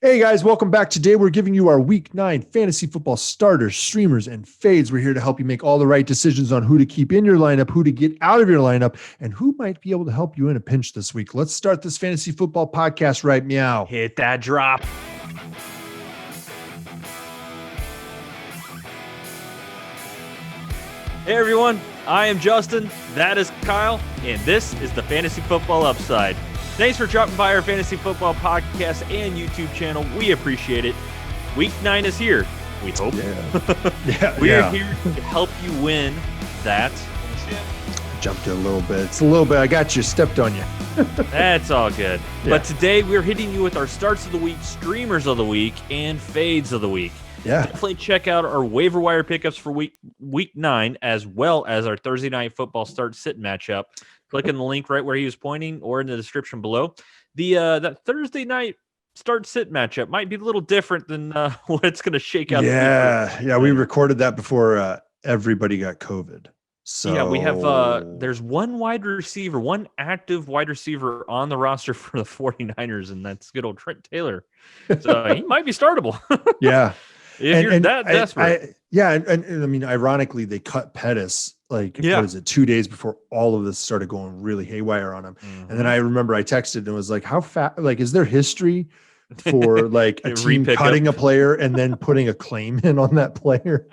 Hey guys, welcome back. Today we're giving you our Week 9 fantasy football starters, streamers, and fades. We're here to help you make all the right decisions on who to keep in your lineup, who to get out of your lineup, and who might be able to help you in a pinch this week. Let's start this fantasy football podcast right meow. Hit that drop. Hey everyone, I am Justin, that is Kyle, and this is the Fantasy Football Upside. Thanks for dropping by our Fantasy Football podcast and YouTube channel. We appreciate it. Week 9 is here, we hope. We're here to help you win that. Jumped it a little bit. It's a little bit. I got you. Stepped on you. That's all good. Yeah. But today we're hitting you with our starts of the week, streamers of the week, and fades of the week. Yeah. Definitely check out our waiver wire pickups for week 9, as well as our Thursday night football start sit matchup. Click on the link right where he was pointing or in the description below. That Thursday night start sit matchup might be a little different than what it's going to shake out. Yeah. We recorded that before everybody got COVID. So yeah, we have there's one active wide receiver on the roster for the 49ers, and that's good old Trent Taylor. So he might be startable. Yeah. If you're that desperate. And I mean, ironically, they cut Pettis what is it, 2 days before all of this started going really haywire on him. Mm-hmm. And then I remember I texted and was like, how fast, is there history for a team cutting a player and then putting a claim in on that player?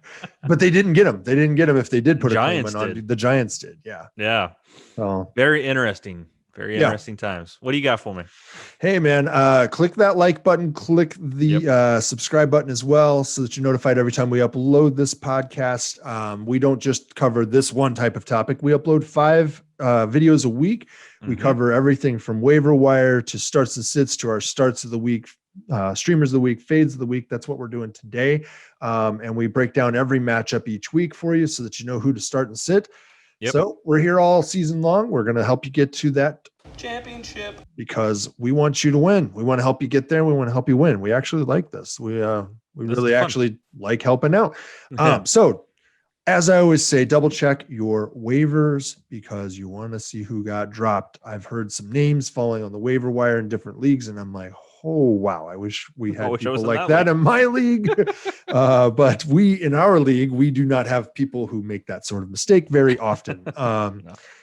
But they didn't get him. They didn't get him if they did put a claim in on. The Giants did. Yeah. Yeah. Oh, very interesting. Very interesting times. What do you got for me? Hey, man, click that like button. Click the subscribe button as well so that you're notified every time we upload this podcast. We don't just cover this one type of topic. We upload 5 videos a week. Mm-hmm. We cover everything from waiver wire to starts and sits to our starts of the week, streamers of the week, fades of the week. That's what we're doing today. And we break down every matchup each week for you so that you know who to start and sit. Yep. So we're here all season long. We're going to help you get to that championship because we want you to win. We want to help you get there. We want to help you win. We actually like this. We really actually like helping out. So as I always say, double check your waivers because you want to see who got dropped. I've heard some names falling on the waiver wire in different leagues, and I'm like, oh, wow, I wish we had people like that in my league. But in our league, we do not have people who make that sort of mistake very often. No.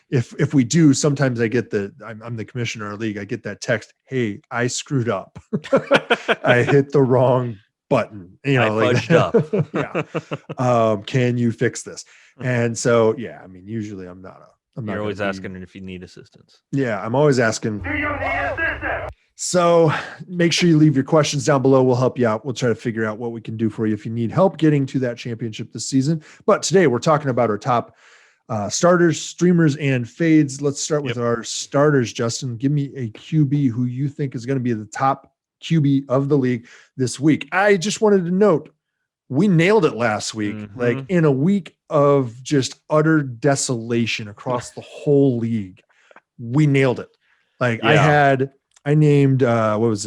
If we do, sometimes I get I'm the commissioner of our league. I get that text, hey, I screwed up. I hit the wrong button. I fudged up. Yeah. Can you fix this? And so, I mean, usually I'm not You're always asking if you need assistance. Yeah, I'm always asking. Do you need assistance? So make sure you leave your questions down below. We'll help you out. We'll try to figure out what we can do for you if you need help getting to that championship this season. But today we're talking about our top starters, streamers, and fades. Let's start with our starters, Justin. Give me a QB who you think is going to be the top QB of the league this week. I just wanted to note, we nailed it last week, in a week of just utter desolation across the whole league. We nailed it. I named Pat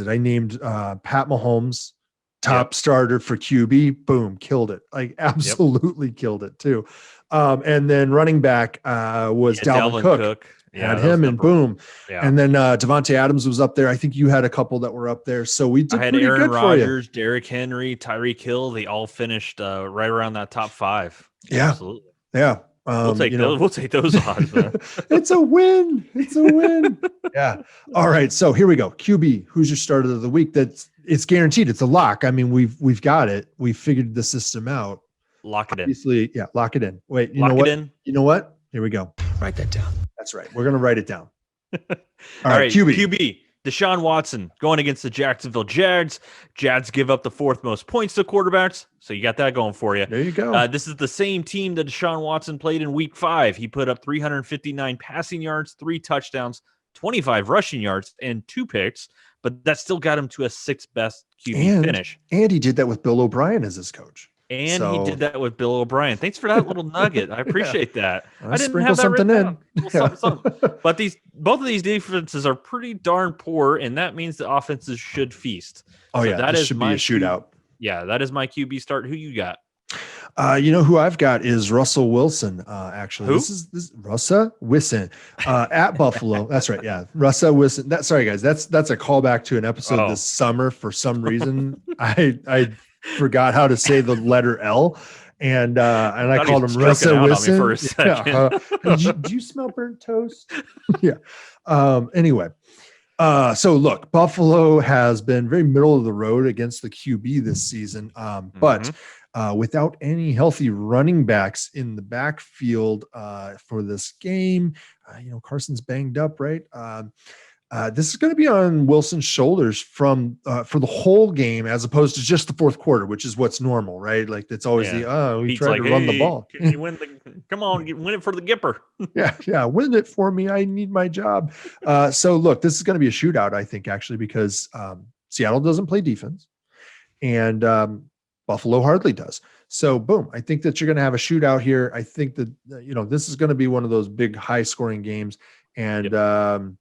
Mahomes top starter for QB. Boom, killed it. Absolutely killed it too. And then running back was Dalvin Cook. Had him and boom. Yeah. And then Devontae Adams was up there. I think you had a couple that were up there. So we did pretty Aaron good Rodgers, Derrick Henry, Tyreek Hill. They all finished right around that top 5. Yeah. Absolutely. Yeah. We'll take those odds, man. It's a win. It's a win. Yeah. All right. So here we go. QB, who's your starter of the week? It's guaranteed. It's a lock. I mean, we've got it. We figured the system out. Lock it in. Obviously, yeah, lock it in. Wait, you know what? You know what? Here we go. Write that down. That's right. We're going to write it down. All right. QB. Deshaun Watson going against the Jacksonville Jags. Jags give up the 4th most points to quarterbacks, so you got that going for you. There you go. This is the same team that Deshaun Watson played in Week 5. He put up 359 passing yards, 3 touchdowns, 25 rushing yards, and 2 picks, but that still got him to a 6th best QB finish. And he did that with Bill O'Brien as his coach. And he did that with Bill O'Brien. Thanks for that little nugget. I appreciate that. I didn't sprinkle have that something in. Something. But both of these defenses are pretty darn poor, and that means the offenses should feast. Oh, so that should be a shootout. Yeah, that is my QB start. Who you got? You know who I've got is Russell Wilson. Actually, Who? This Russell Wilson at Buffalo. That's right. Yeah, Russell Wilson. Sorry guys. That's a callback to an episode this summer. For some reason, I forgot how to say the letter L, and I called him Russell Wilson. For a second. Yeah, do you smell burnt toast? Yeah. Anyway. So look, Buffalo has been very middle of the road against the QB this season. But without any healthy running backs in the backfield for this game, Carson's banged up, right? This is going to be on Wilson's shoulders for the whole game, as opposed to just the fourth quarter, which is what's normal, right? Like it's always we tried to run the ball. Can you win come on, win it for the Gipper. yeah, win it for me. I need my job. So look, this is going to be a shootout, I think, actually, because Seattle doesn't play defense, and Buffalo hardly does. So boom, I think that you're going to have a shootout here. I think that this is going to be one of those big high-scoring games, and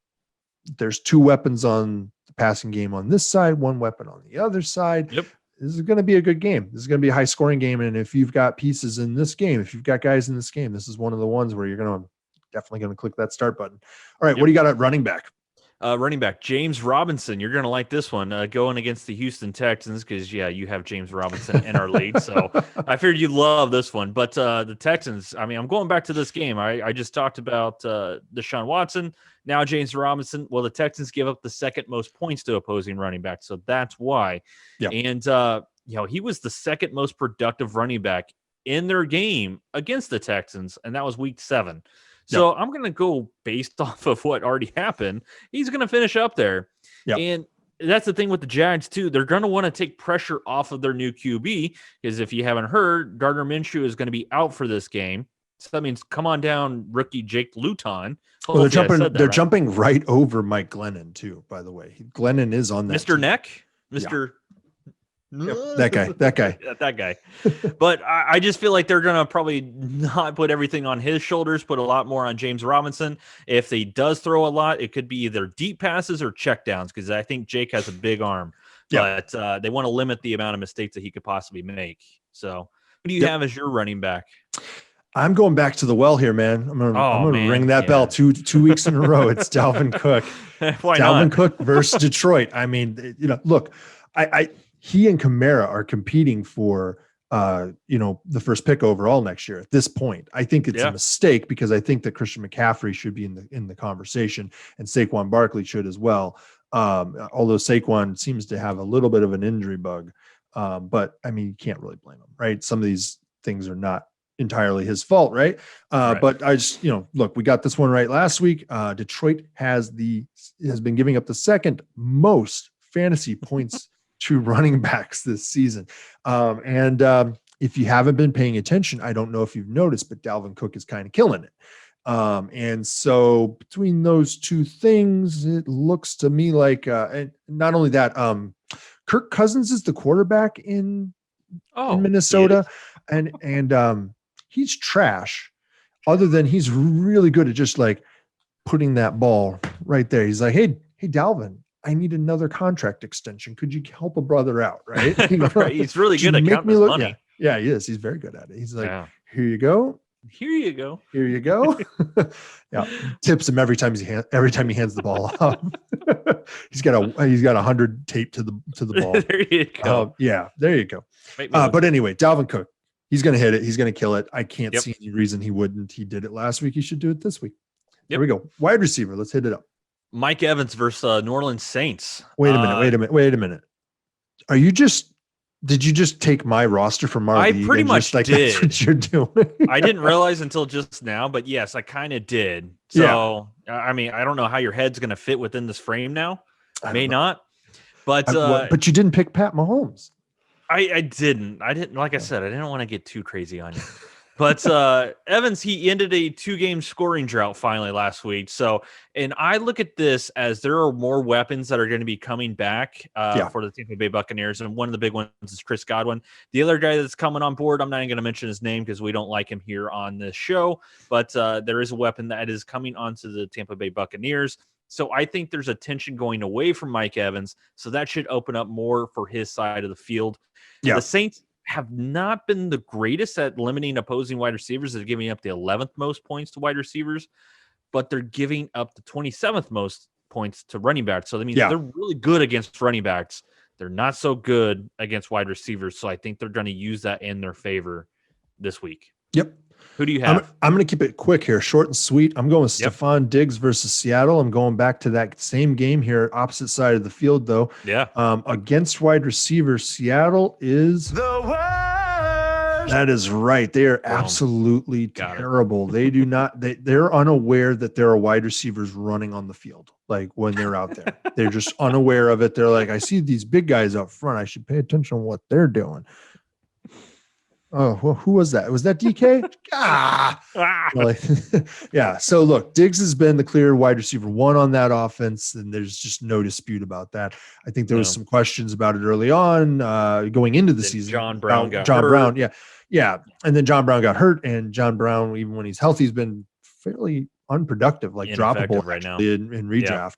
there's two weapons on the passing game on this side, one weapon on the other side. Yep. This is going to be a good game. This is going to be a high scoring game. And if you've got pieces in this game, if you've got guys in this game, this is one of the ones where you're definitely going to click that start button. All right. What do you got at running back? Running back, James Robinson. You're going to like this one going against the Houston Texans because, you have James Robinson in our league. So I figured you'd love this one. But the Texans, I'm going back to this game. I just talked about Deshaun Watson. Now James Robinson. Well, the Texans give up the second most points to opposing running backs. So that's why. Yeah. And, he was the second most productive running back in their game against the Texans. And that was week 7. So I'm going to go based off of what already happened. He's going to finish up there. Yep. And that's the thing with the Jags, too. They're going to want to take pressure off of their new QB because if you haven't heard, Gardner Minshew is going to be out for this game. So that means come on down, rookie Jake Luton. Well, they're jumping right over Mike Glennon, too, by the way. Glennon is on that Mr. team. Neck? Mr. Yeah. Yep, that guy. But I just feel like they're going to probably not put everything on his shoulders, put a lot more on James Robinson. If he does throw a lot, it could be either deep passes or checkdowns because I think Jake has a big arm. But they want to limit the amount of mistakes that he could possibly make. So who do you have as your running back? I'm going back to the well here, man. I'm gonna ring that bell two weeks in a row. It's Dalvin Cook. Why Dalvin not? Cook versus Detroit. I mean, look, he and Kamara are competing for, the first pick overall next year at this point. I think it's a mistake because I think that Christian McCaffrey should be in the conversation and Saquon Barkley should as well. Although Saquon seems to have a little bit of an injury bug. But you can't really blame him, right? Some of these things are not entirely his fault, right? But I just, look, we got this one right last week. Detroit has been giving up the second most fantasy points to running backs this season. And if you haven't been paying attention, I don't know if you've noticed, but Dalvin Cook is kind of killing it. And so between those two things, it looks to me like, and not only that, Kirk Cousins is the quarterback in Minnesota, and he's trash. Other than he's really good at just like putting that ball right there. He's like, hey, Dalvin, I need another contract extension. Could you help a brother out? Right. Right. He's really good at counting his money. Yeah, he is. He's very good at it. He's like, here you go. Here you go. Here you go. Yeah. Tips him every time he hands the ball off. he's got 100 taped to the ball. There you go. There you go. But anyway, Dalvin Cook, he's going to hit it. He's going to kill it. I can't see any reason he wouldn't. He did it last week. He should do it this week. There we go. Wide receiver. Let's hit it up. Mike Evans versus New Orleans Saints. Wait a minute. Did you just take my roster from our league? I pretty much did. That's what you're doing. I didn't realize until just now, but yes, I kind of did. So, I don't know how your head's going to fit within this frame now. May not. But you didn't pick Pat Mahomes. I didn't. Like I said, I didn't want to get too crazy on you. But Evans, he ended a 2-game scoring drought finally last week. So, and I look at this as there are more weapons that are going to be coming back for the Tampa Bay Buccaneers. And one of the big ones is Chris Godwin. The other guy that's coming on board, I'm not even going to mention his name because we don't like him here on this show. But there is a weapon that is coming onto the Tampa Bay Buccaneers. So I think there's a tension going away from Mike Evans. So that should open up more for his side of the field. Yeah. The Saints, have not been the greatest at limiting opposing wide receivers. They're giving up the 11th most points to wide receivers, but they're giving up the 27th most points to running backs. So that means they're really good against running backs. They're not so good against wide receivers. So I think they're going to use that in their favor this week. Yep. Who do you have? I'm going to keep it quick here, short and sweet. I'm going with Stefon Diggs versus Seattle. I'm going back to that same game here, opposite side of the field, though. Yeah. Against wide receivers, Seattle is the worst. That is right. They are absolutely terrible. They do not. They're unaware that there are wide receivers running on the field. Like when they're out there, they're just unaware of it. They're like, I see these big guys up front. I should pay attention to what they're doing. Oh, well, who was that? Was that DK? Yeah. So look, Diggs has been the clear wide receiver one on that offense, and there's just no dispute about that. I think there was some questions about it early on, going into the season. John Brown got hurt. Yeah. And then John Brown got hurt, and John Brown, even when he's healthy, has been fairly unproductive, like droppable right now in redraft.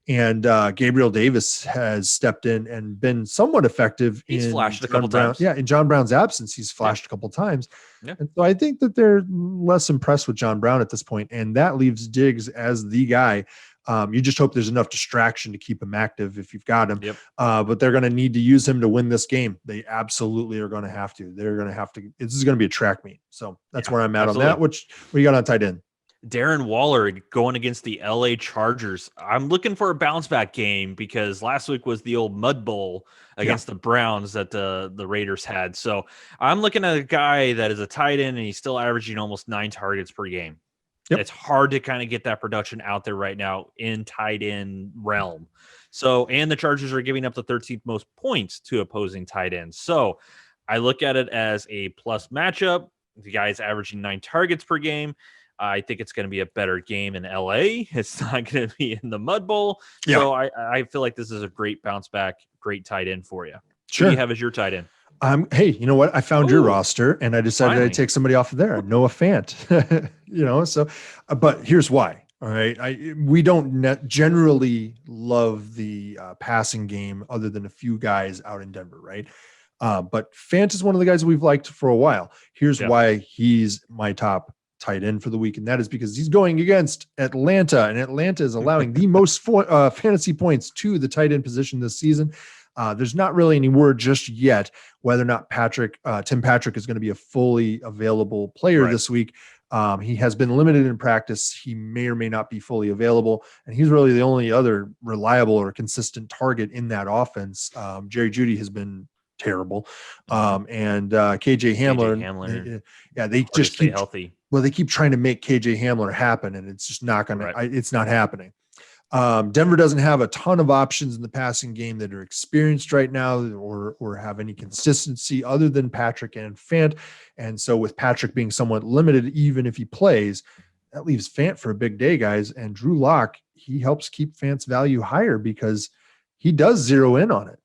And Gabriel Davis has stepped in and been somewhat effective. He's flashed a couple times. Yeah, in John Brown's absence, he's flashed a couple times. Yeah. And so I think that they're less impressed with John Brown at this point, and that leaves Diggs as the guy. You just hope there's enough distraction to keep him active if you've got him. Yep. But they're going to need to use him to win this game. They absolutely are going to have to. They're going to have to. This is going to be a track meet. So that's where I'm at on that. What you got on tight end? Darren Waller going against the LA Chargers. I'm looking for a bounce back game because last week was the old mud bowl against the Browns that the Raiders had. So I'm looking at a guy that is a tight end and he's still averaging almost 9 targets per game. Yep. It's hard to kind of get that production out there right now in tight end realm. So, and the Chargers are giving up the 13th most points to opposing tight ends. So I look at it as a plus matchup. The guy's averaging 9 targets per game. I think it's going to be a better game in LA. It's not going to be in the mud bowl. Yeah. So I feel like this is a great bounce back, great tight end for you. Sure. Who do you have as your tight end? Hey, you know what? I found your roster and I decided I'd take somebody off of there. Noah Fant, so, but here's why. All right. We don't generally love the passing game other than a few guys out in Denver. Right. But Fant is one of the guys we've liked for a while. Here's why he's my top tight end for the week, and that is because he's going against Atlanta, and Atlanta is allowing the most fantasy points to the tight end position this season. There's not really any word just yet whether or not Tim Patrick is going to be a fully available player this week. He has been limited in practice. He may or may not be fully available, and he's really the only other reliable or consistent target in that offense. Jerry Jeudy has been terrible, and KJ Hamler. They just keep healthy. Well, they keep trying to make KJ Hamler happen, and it's just not going to. It's not happening. Denver doesn't have a ton of options in the passing game that are experienced right now, or have any consistency other than Patrick and Fant. And so, with Patrick being somewhat limited, even if he plays, that leaves Fant for a big day, guys. And Drew Lock, he helps keep Fant's value higher because he does zero in on it.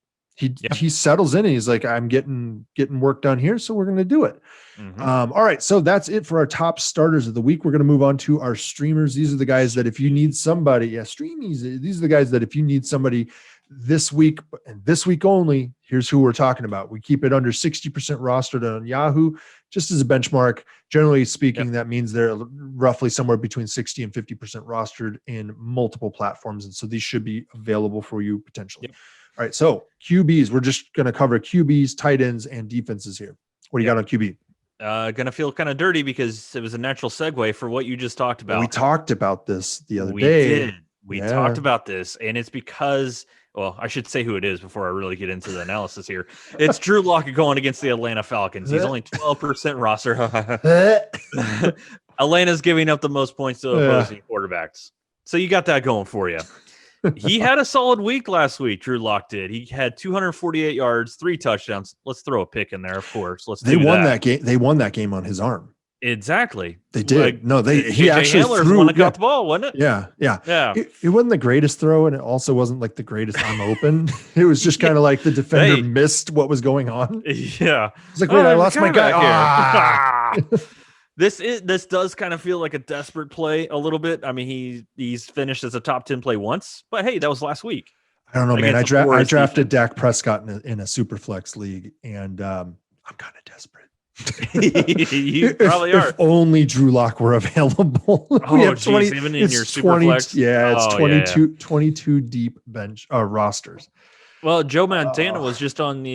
He settles in and he's like, I'm getting work done here, so we're going to do it. Mm-hmm. All right, so that's it for our top starters of the week. We're going to move on to our streamers. These are the guys that if you need somebody, streamies. These are the guys that if you need somebody this week and this week only, here's who we're talking about. We keep it under 60% rostered on Yahoo, just as a benchmark. Generally speaking, that means they're roughly somewhere between 60 and 50% rostered in multiple platforms, and so these should be available for you potentially. Yep. All right, so QBs, we're just going to cover QBs, tight ends, and defenses here. What do you got on QB? Going to feel kind of dirty because it was a natural segue for what you just talked about. We talked about this the other day. We talked about this, and it's because, well, I should say who it is before I really get into the analysis here. It's Drew Lock going against the Atlanta Falcons. He's only 12% roster. Atlanta's giving up the most points to opposing quarterbacks. So you got that going for you. He had a solid week last week. Drew Lock did. He had 248 yards, 3 touchdowns. Let's throw a pick in there, of course. They won that game. They won that game on his arm. Exactly. They did. He actually threw. Won the ball, wasn't it? Yeah. It wasn't the greatest throw, and it also wasn't like the greatest I'm open. It was just kind of like the defender missed what was going on. Yeah. It's like, wait, I lost my guy. This does kind of feel like a desperate play a little bit. I mean, he's finished as a top 10 play once, but hey, that was last week. I don't know, man. I drafted Dak Prescott in a super flex league, and I'm kind of desperate. You probably are. If only Drew Lock were available. Oh, geez, even in your super flex. Yeah, it's Oh, 22 deep bench rosters. Well, Joe Montana was just on the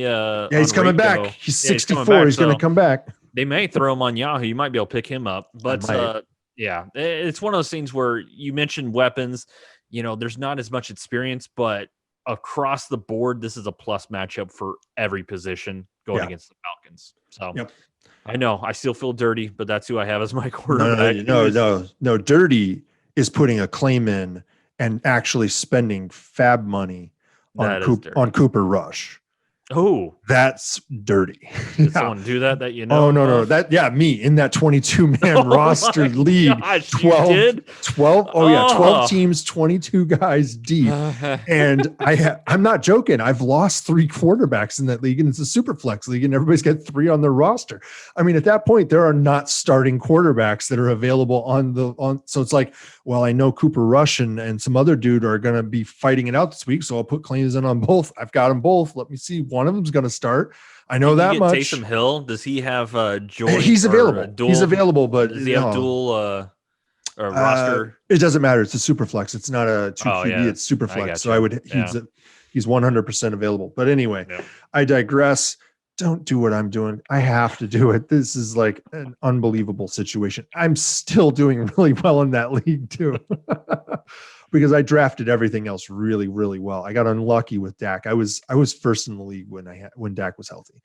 yeah, he's coming back. He's 64. He's going to come back. They may throw him on Yahoo. You might be able to pick him up. But yeah, it's one of those things where you mentioned weapons. There's not as much experience, but across the board, this is a plus matchup for every position going against the Falcons. So I know I still feel dirty, but that's who I have as my quarterback. No. Dirty is putting a claim in and actually spending fab money on Cooper Rush. Oh, that's dirty. Did someone do that Oh, no. Me in that 22-man roster league. Gosh, 12. Oh, yeah. 12 teams, 22 guys deep. And I'm not joking. I've lost 3 quarterbacks in that league, and it's a super flex league, and everybody's got 3 on their roster. I mean, at that point, there are not starting quarterbacks that are available so it's like, well, I know Cooper Rush and some other dude are going to be fighting it out this week, so I'll put claims in on both. I've got them both. Let me see. One of them's going to start. I know that much. Taysom Hill, does he have joint? He's available. He's available, but does he have dual roster? It doesn't matter. It's a super flex. It's not a 2 QB. It's super flex. So he's 100% available. But anyway, I digress. Don't do what I'm doing. I have to do it. This is like an unbelievable situation. I'm still doing really well in that league too. Because I drafted everything else really, really well. I got unlucky with Dak. I was first in the league when Dak was healthy.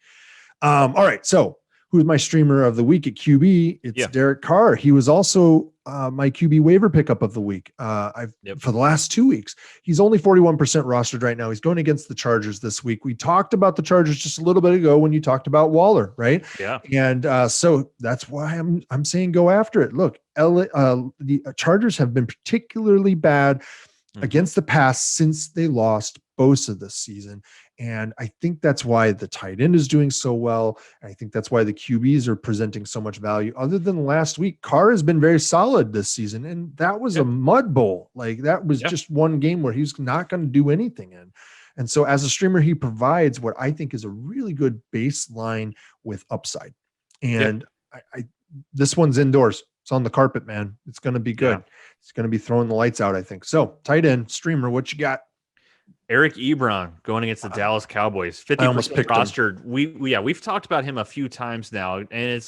All right. So who's my streamer of the week at QB? It's Derek Carr. He was also my QB waiver pickup of the week. For the last 2 weeks, he's only 41% rostered right now. He's going against the Chargers this week. We talked about the Chargers just a little bit ago when you talked about Waller, right? Yeah. And so that's why I'm saying go after it. Look, the Chargers have been particularly bad against the pass since they lost Bosa this season. And I think that's why the tight end is doing so well. I think that's why the QBs are presenting so much value. Other than last week, Carr has been very solid this season. And that was a mud bowl. Like that was just one game where he's not going to do anything in. And so as a streamer, he provides what I think is a really good baseline with upside. And this one's indoors. It's on the carpet, man. It's going to be good. It's going to be throwing the lights out, I think. So tight end streamer, what you got? Eric Ebron going against the Dallas Cowboys, 50% rostered. We've talked about him a few times now, and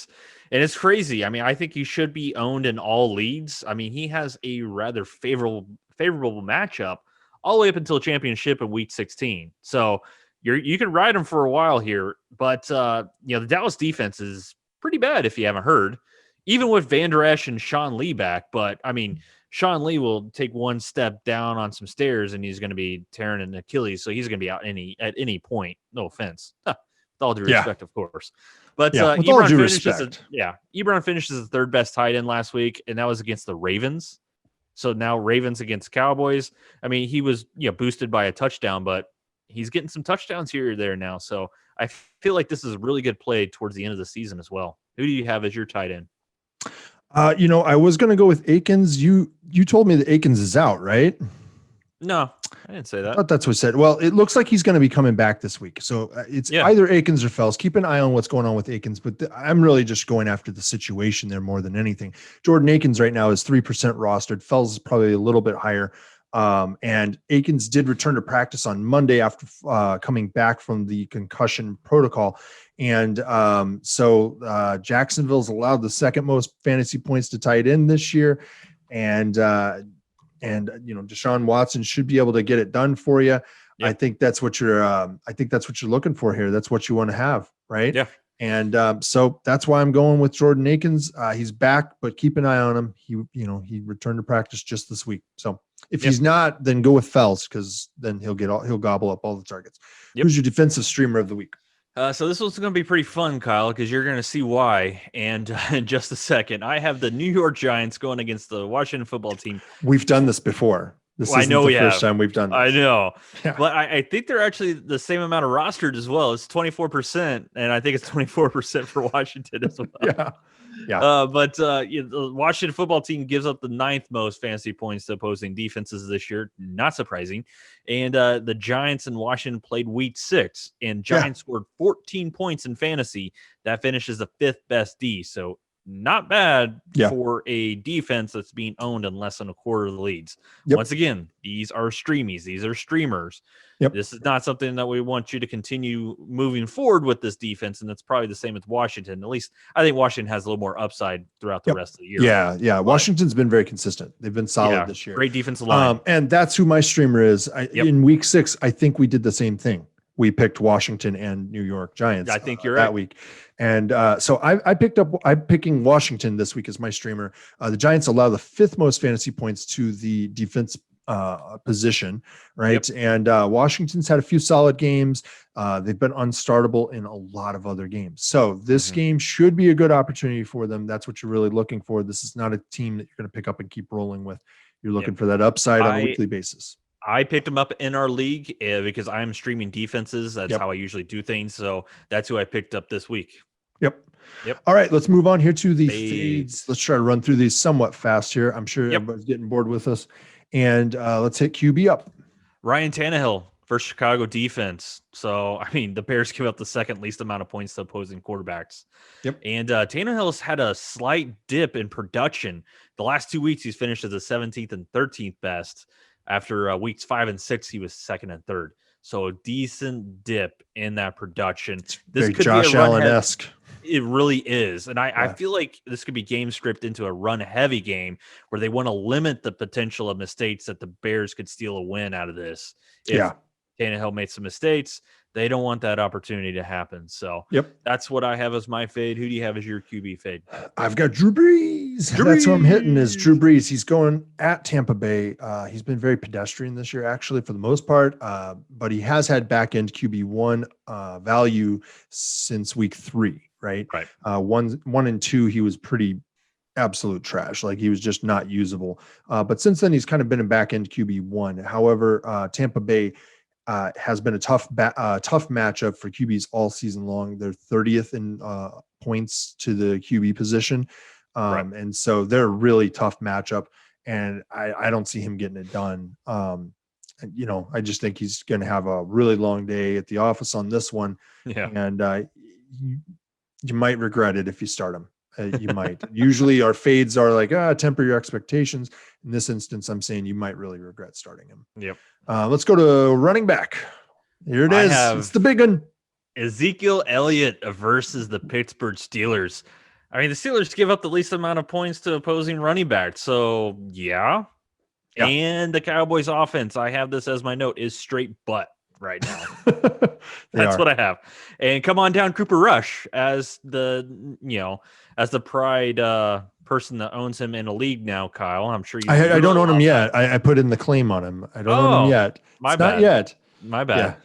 it's crazy. I mean, I think he should be owned in all leagues. I mean, he has a rather favorable matchup all the way up until championship in week 16. So you can ride him for a while here, but the Dallas defense is pretty bad if you haven't heard, even with Van Der Esch and Sean Lee back. But I mean, Sean Lee will take one step down on some stairs and he's going to be tearing an Achilles. So he's going to be out at any point. No offense. With all due respect, of course. But Ebron finishes the third best tight end last week, and that was against the Ravens. So now Ravens against Cowboys. I mean, he was boosted by a touchdown, but he's getting some touchdowns here or there now. So I feel like this is a really good play towards the end of the season as well. Who do you have as your tight end? I was going to go with Akins. You told me that Akins is out, right? No, I didn't say that. I thought that's what I said. Well, it looks like he's going to be coming back this week. So it's either Akins or Fells. Keep an eye on what's going on with Akins, but I'm really just going after the situation there more than anything. Jordan Akins right now is 3% rostered. Fells is probably a little bit higher. And Akins did return to practice on Monday after coming back from the concussion protocol. And so Jacksonville's allowed the second most fantasy points to tight end this year. And Deshaun Watson should be able to get it done for you. Yep. I think that's what you're looking for here. That's what you want to have, right? Yeah. And so that's why I'm going with Jordan Akins. He's back, but keep an eye on him. He returned to practice just this week. So if he's not, then go with Fells, because then he'll gobble up all the targets. Yep. Who's your defensive streamer of the week? So this one's going to be pretty fun, Kyle, because you're going to see why. And in just a second, I have the New York Giants going against the Washington football team. We've done this before. This Well, I isn't know the we first have. time we've done this. I know. Yeah. But I think they're actually the same amount of rostered as well. It's 24%, and I think it's 24% for Washington as well. Yeah. Yeah. But the Washington football team gives up the 9th most fantasy points to opposing defenses this year. Not surprising. And the Giants and Washington played week 6, and Giants scored 14 points in fantasy. That finishes the 5th best D. So not bad for a defense that's being owned in less than a quarter of the leads. Once again, these are streamies. These are streamers. This is not something that we want you to continue moving forward with this defense, and that's probably the same with Washington. At least I think Washington has a little more upside throughout the rest of the year. Yeah. Washington's been very consistent. They've been solid this year. Great defensive line. And that's who my streamer is. In week 6, I think we did the same thing. We picked Washington and New York Giants. I think you're that right. week. And so I'm picking Washington this week as my streamer. The Giants allow the 5th most fantasy points to the defense position, right? And Washington's had a few solid games. They've been unstartable in a lot of other games. So this game should be a good opportunity for them. That's what you're really looking for. This is not a team that you're going to pick up and keep rolling with. You're looking for that upside on a weekly basis. I picked them up in our league because I'm streaming defenses. That's how I usually do things. So that's who I picked up this week. Yep. All right, let's move on here to the fades. Let's try to run through these somewhat fast here. I'm sure everybody's getting bored with us. And let's hit QB up. Ryan Tannehill for Chicago defense. So, I mean, the Bears give up the 2nd least amount of points to opposing quarterbacks. And Tannehill's had a slight dip in production. The last 2 weeks, he's finished as the 17th and 13th best. After weeks 5 and 6, he was 2nd and 3rd. So a decent dip in that production. This could Josh be a Allen-esque. It really is. And I feel like this could be game script into a run heavy game where they want to limit the potential of mistakes that the Bears could steal a win out of this. If Tannehill made some mistakes, they don't want that opportunity to happen. So that's what I have as my fade. Who do you have as your QB fade? I've got Drew Brees. That's who I'm hitting is Drew Brees. He's going at Tampa Bay. He's been very pedestrian this year, actually, for the most part. But he has had back-end QB1 value since week 3, right? 1 and 2, he was pretty absolute trash. Like he was just not usable. But since then, he's kind of been a back-end QB1. However, Tampa Bay has been a tough matchup for QBs all season long. They're 30th in points to the QB position. And so they're a really tough matchup. And I don't see him getting it done. I just think he's going to have a really long day at the office on this one. And you might regret it if you start him. You might. Usually our fades are like, temper your expectations. In this instance, I'm saying you might really regret starting him. Let's go to running back. Here it is. It's the big one. Ezekiel Elliott versus the Pittsburgh Steelers. I mean, the Steelers give up the least amount of points to opposing running backs. So, And the Cowboys offense, I have this as my note, is straight butt right now. That's what I have. And come on down, Cooper Rush, as the pride person that owns him in a league now, Kyle. I'm sure you. I don't own him yet. I put in the claim on him. I don't own him yet. Not yet. My bad.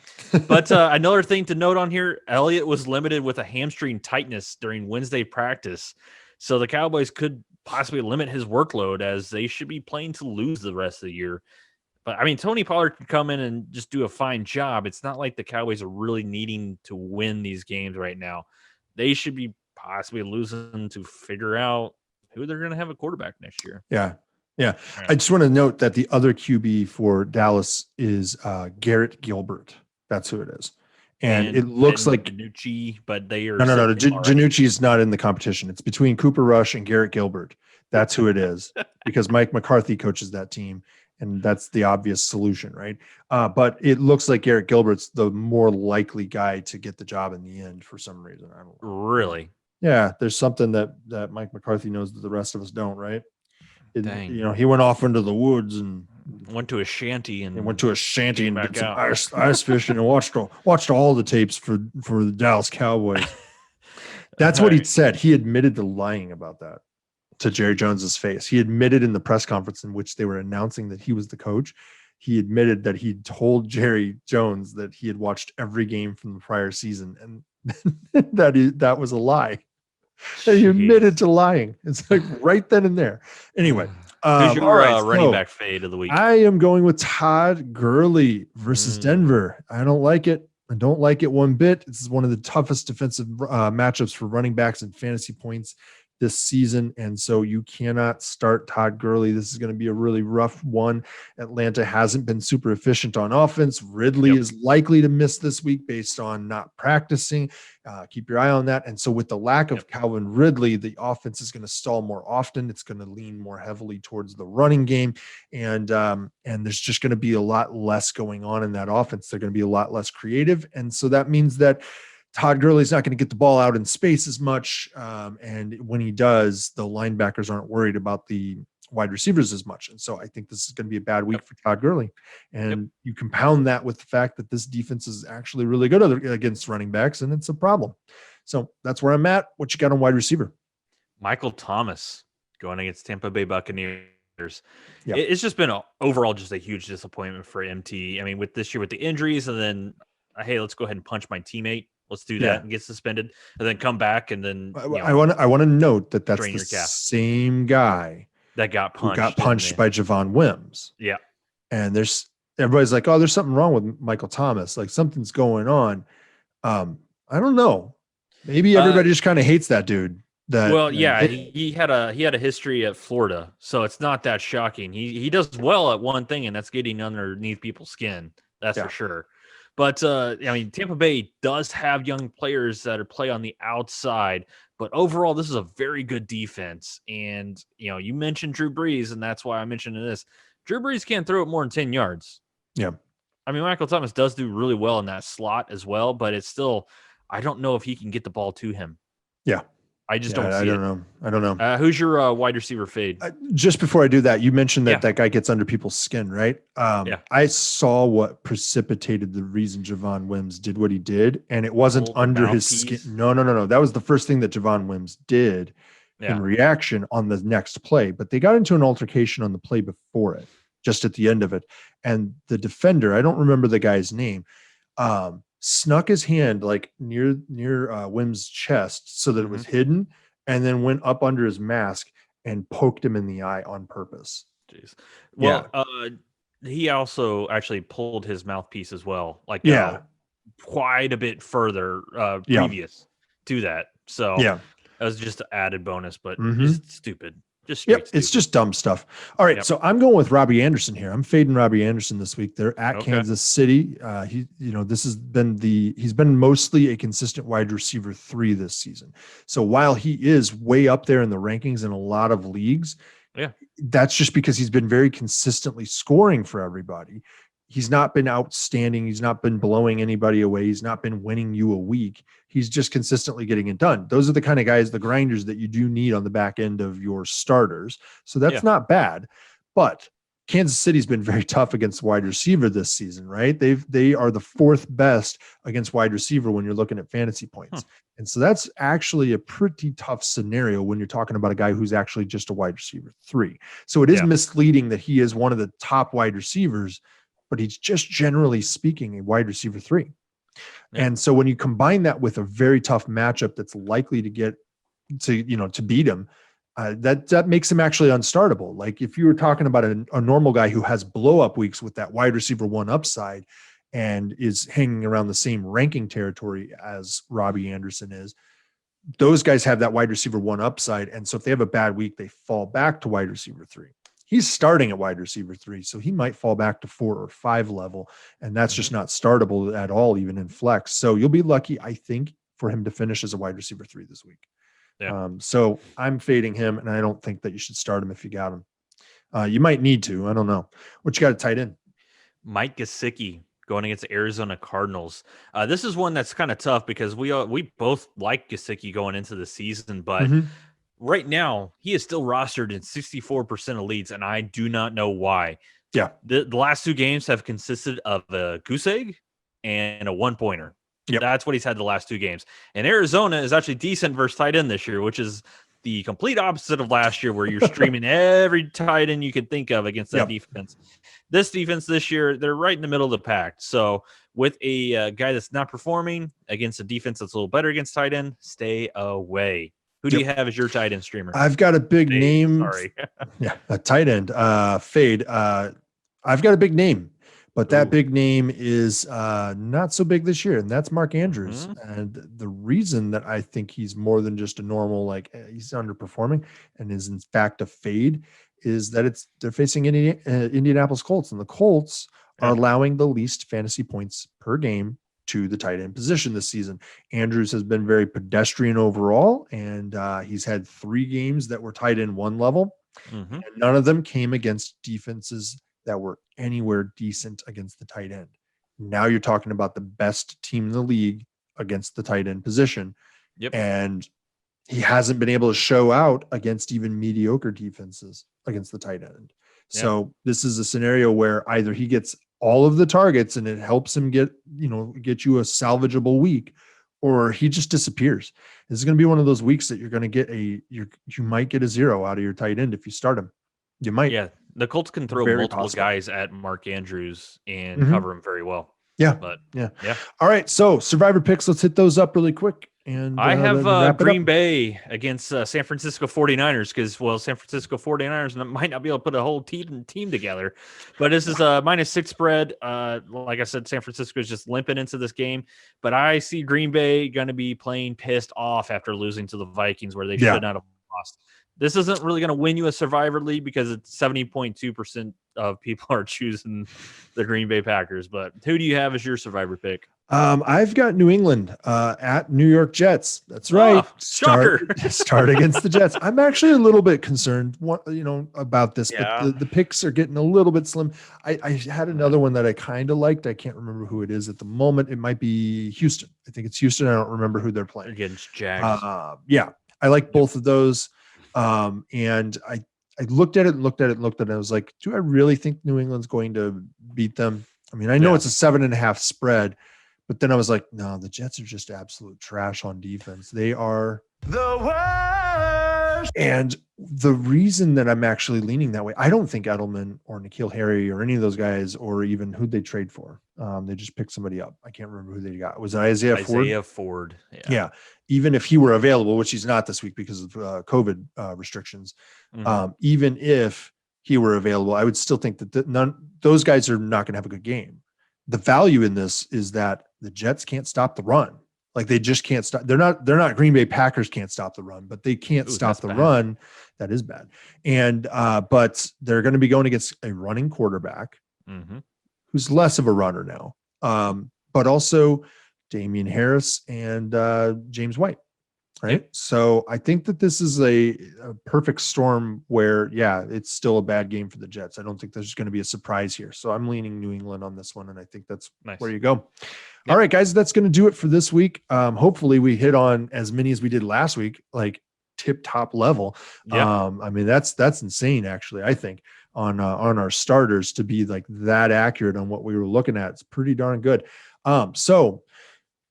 But another thing to note on here, Elliott was limited with a hamstring tightness during Wednesday practice. So the Cowboys could possibly limit his workload as they should be playing to lose the rest of the year. But, I mean, Tony Pollard could come in and just do a fine job. It's not like the Cowboys are really needing to win these games right now. They should be possibly losing to figure out who they're going to have a quarterback next year. Yeah. I just want to note that the other QB for Dallas is Garrett Gilbert. That's who it is. And it looks like Danucci, but they are no. Danucci is not in the competition. It's between Cooper Rush and Garrett Gilbert. That's who it is because Mike McCarthy coaches that team. And that's the obvious solution, right? But it looks like Garrett Gilbert's the more likely guy to get the job in the end for some reason. I don't know. Really? Yeah, there's something that Mike McCarthy knows that the rest of us don't, right? Dang. He went off into the woods and went to a shanty and did some ice fishing and watched all the tapes for the Dallas Cowboys. That's what he said. He admitted to lying about that to Jerry Jones's face. He admitted in the press conference in which they were announcing that he was the coach. He admitted that he told Jerry Jones that he had watched every game from the prior season and that was a lie. And he admitted to lying. It's like right then and there. Anyway, Who's your All right, running so back fade of the week? I am going with Todd Gurley versus Denver. I don't like it. I don't like it one bit. This is one of the toughest defensive matchups for running backs and fantasy points this season. And so you cannot start Todd Gurley. This is going to be a really rough one. Atlanta hasn't been super efficient on offense. Ridley is likely to miss this week based on not practicing. Keep your eye on that. And so with the lack of Calvin Ridley, the offense is going to stall more often. It's going to lean more heavily towards the running game. And there's just going to be a lot less going on in that offense. They're going to be a lot less creative. And so that means that Todd Gurley's not going to get the ball out in space as much. And when he does, the linebackers aren't worried about the wide receivers as much. And so I think this is going to be a bad week for Todd Gurley. And you compound that with the fact that this defense is actually really good against running backs, and it's a problem. So that's where I'm at. What you got on wide receiver? Michael Thomas going against Tampa Bay Buccaneers. It's just been overall just a huge disappointment for MT. I mean, with this year with the injuries, and then, hey, let's go ahead and punch my teammate. Let's do that and get suspended, and then come back, and then I want to note that that's the same guy that got punched by Javon Wims. Yeah, and everybody's like, oh, there's something wrong with Michael Thomas. Like something's going on. I don't know. Maybe everybody just kind of hates that dude. He had a history at Florida, so it's not that shocking. He does well at one thing, and that's getting underneath people's skin. That's for sure. But, I mean, Tampa Bay does have young players that play on the outside. But overall, this is a very good defense. And, you mentioned Drew Brees, and that's why I mentioned this. Drew Brees can't throw it more than 10 yards. Yeah. I mean, Michael Thomas does do really well in that slot as well, but it's still – I don't know if he can get the ball to him. Yeah. I just don't see it. I don't know. Who's your wide receiver fade? Just before I do that, you mentioned that guy gets under people's skin, right? I saw what precipitated the reason Javon Wims did what he did, and it wasn't under his skin. No. That was the first thing that Javon Wims did in reaction on the next play. But they got into an altercation on the play before it, just at the end of it. And the defender, I don't remember the guy's name, snuck his hand like near Wims' chest so that it was hidden, and then went up under his mask and poked him in the eye on purpose. Jeez. Well, he also actually pulled his mouthpiece as well, quite a bit further previous to that. So that was just an added bonus, but just stupid. It's just dumb stuff. All right, so I'm going with Robbie Anderson here. I'm fading Robbie Anderson this week. They're at Kansas City. He's been mostly a consistent wide receiver 3 this season. So while he is way up there in the rankings in a lot of leagues, that's just because he's been very consistently scoring for everybody. He's not been outstanding. He's not been blowing anybody away. He's not been winning you a week. He's just consistently getting it done. Those are the kind of guys, the grinders that you do need on the back end of your starters. So that's not bad. But Kansas City's been very tough against wide receiver this season, right? They are the 4th best against wide receiver when you're looking at fantasy points. And so that's actually a pretty tough scenario when you're talking about a guy who's actually just a wide receiver 3. So it is misleading that he is one of the top wide receivers, but he's just generally speaking a wide receiver 3. And so when you combine that with a very tough matchup that's likely to get to beat him, that makes him actually unstartable. Like if you were talking about a normal guy who has blow up weeks with that wide receiver 1 upside and is hanging around the same ranking territory as Robbie Anderson is, those guys have that wide receiver 1 upside. And so if they have a bad week, they fall back to wide receiver 3. He's starting at wide receiver 3, so he might fall back to 4 or 5 level, and that's just not startable at all, even in flex. So you'll be lucky, I think, for him to finish as a wide receiver 3 this week. So I'm fading him, and I don't think that you should start him if you got him. You might need to. I don't know. What you got to tight end? Mike Gesicki going against the Arizona Cardinals. This is one that's kind of tough because we both like Gesicki going into the season, but right now, he is still rostered in 64% of leagues, and I do not know why. Yeah. The last 2 games have consisted of a goose egg and a 1-pointer. Yep. That's what he's had the last 2 games. And Arizona is actually decent versus tight end this year, which is the complete opposite of last year where you're streaming every tight end you can think of against that defense. This defense this year, they're right in the middle of the pack. So with a guy that's not performing against a defense that's a little better against tight end, stay away. Who do you have as your tight end streamer? I've got a big name. Sorry. Yeah, a tight end. Fade. I've got a big name, but that big name is not so big this year, and that's Mark Andrews. And the reason that I think he's more than just a normal, like he's underperforming and is in fact a fade, is that they're facing Indianapolis Colts, and the Colts are allowing the least fantasy points per game to the tight end position this season. Andrews has been very pedestrian overall, and he's had 3 games that were tight end 1 level, and none of them came against defenses that were anywhere decent against the tight end. Now you're talking about the best team in the league against the tight end position. And he hasn't been able to show out against even mediocre defenses against the tight end. So this is a scenario where either he gets all of the targets and it helps him get you a salvageable week, or he just disappears. This is going to be one of those weeks that you're going to get you might get a 0 out of your tight end if you start him. You might. Yeah. The Colts can throw multiple guys at Mark Andrews and cover him very well. Yeah. But yeah. All right. So survivor picks, let's hit those up really quick. And I have Green Bay against San Francisco 49ers because, San Francisco 49ers might not be able to put a whole team together. But this is a -6 spread. Like I said, San Francisco is just limping into this game. But I see Green Bay going to be playing pissed off after losing to the Vikings where they should not have lost. This isn't really going to win you a Survivor League because it's 70.2% of people are choosing the Green Bay Packers. But who do you have as your Survivor pick? I've got New England at New York Jets. That's right. Start against the Jets. I'm actually a little bit concerned, about this, but the picks are getting a little bit slim. I had another one that I kind of liked. I can't remember who it is at the moment. It might be Houston. I think it's Houston. I don't remember who they're playing. Against Jags. I like both of those. And I looked at it. I was like, do I really think New England's going to beat them? I mean, I know it's a 7.5 spread, but then I was like, no, the Jets are just absolute trash on defense. They are the worst. And the reason that I'm actually leaning that way, I don't think Edelman or N'Keal Harry or any of those guys, or even who'd they trade for. They just picked somebody up. I can't remember who they got. Was it Isaiah Ford? Yeah. Even if he were available, which he's not this week because of COVID restrictions, even if he were available, I would still think that those guys are not going to have a good game. The value in this is that the Jets can't stop the run. Like they just can't stop. They're not Green Bay Packers can't stop the run, but they can't stop the run. That is bad. And but they're going to be going against a running quarterback who's less of a runner now. But also Damian Harris and James White. Right. So I think that this is a perfect storm where, it's still a bad game for the Jets. I don't think there's going to be a surprise here. So I'm leaning New England on this one. And I think that's where you go. Yep. All right, guys, that's going to do it for this week. Hopefully we hit on as many as we did last week, like tip top level. Yep. I mean, that's insane, actually, I think on our starters to be like that accurate on what we were looking at. It's pretty darn good. So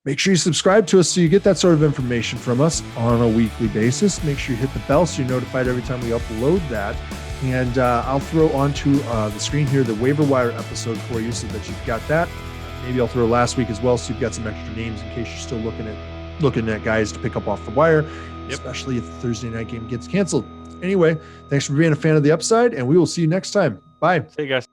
make sure you subscribe to us so you get that sort of information from us on a weekly basis. Make sure you hit the bell so you're notified every time we upload that. And I'll throw onto the screen here the waiver wire episode for you so that you've got that. Maybe I'll throw last week as well so you've got some extra names in case you're still looking at guys to pick up off the wire, especially if the Thursday night game gets canceled. Anyway, thanks for being a fan of the Upside, and we will see you next time. Bye. See you guys.